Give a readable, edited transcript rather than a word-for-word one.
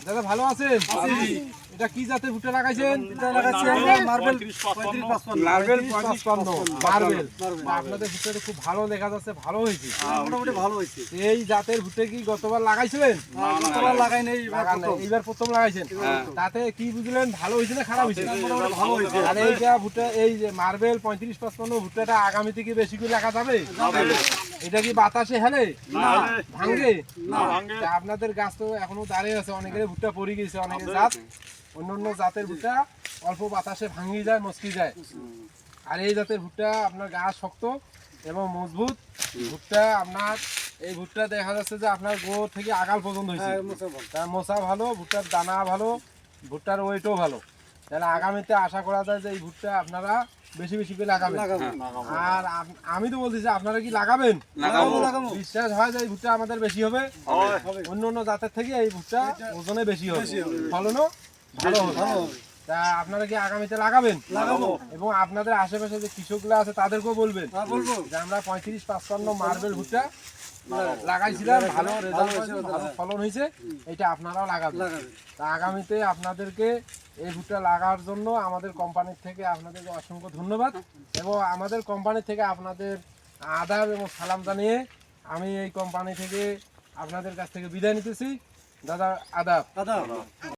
দাদা ভালো আছেন? এটা কি জাতের ভুট্টা লাগাইছেন? এটা লাগাচ্ছি আমরা মার্বেল 35-55 মার্বেল। আপনাদের ভুট্টাটা খুব ভালো দেখা যাচ্ছে, ভালো হয়েছে। মোটামুটি ভালো হয়েছে। এই জাতের ভুট্টা কি গতবার লাগাইছিলেন? গতবার লাগাই নাই, এইবার প্রথম লাগাইছেন। তাতে কি বুঝলেন, ভালো হয়েছে না খারাপ হয়েছে? মোটামুটি ভালো হয়েছে। আর এইটা ভুট্টা, এই যে মার্বেল 35-55 ভুট্টাটা আগামীতে কি বেশি করে লাগা যাবে? এটা কি বাতাসে হেলে না ভাঙে? না তা আপনাদের গাছ তো এখনো দাঁড়িয়ে আছে, অনেকের ভুট্টা পড়ে গেছে, অনেকের জাত অন্য জাতের ভুট্টা অল্প বাতাসে ভাঙিয়ে যায়, মচকি যায়। আর এই জাতের ভুট্টা আপনার গাছ শক্ত এবং মজবুত ভুট্টা। আপনার এই ভুট্টা দেখা যাচ্ছে যে আপনার গোড় থেকে আগাল পর্যন্ত হয়েছে, তার মোচা ভালো, ভুট্টার দানা ভালো, ভুট্টার ওয়েটও ভালো। তাহলে আগামীতে আশা করা যায় যে এই ভুট্টা আপনারা বেশি বেশি করে লাগাবেন। আর আমি তো বলছি যে আপনারা কি লাগাবেন? বিশ্বাস হয় যে এই ভুট্টা আমাদের বেশি হবে, অন্য অন্য জাতের থেকে এই ভুট্টা ওজনে বেশি হবে, ফলনও ভালো হবে। তা আপনারা কি আগামীতে লাগাবেন? লাগাবো। এবং আপনাদের আশেপাশে যে কৃষকগুলো আছে তাদেরকেও বলবেন যে আমরা 35-55 মার্বেল ভুট্টা লাগাইছিলাম, ভালো রেজাল্ট হয়েছে, ভালো ফলন হয়েছে, এটা আপনারাও লাগাবেন। তা আগামীতে আপনাদেরকে এই ভুট্টা লাগার জন্য আমাদের কোম্পানির থেকে আপনাদেরকে অসংখ্য ধন্যবাদ, এবং আমাদের কোম্পানি থেকে আপনাদের আদাব এবং সালাম জানিয়ে আমি এই কোম্পানি থেকে আপনাদের কাছ থেকে বিদায় নিতেছি। দাদা আদাব।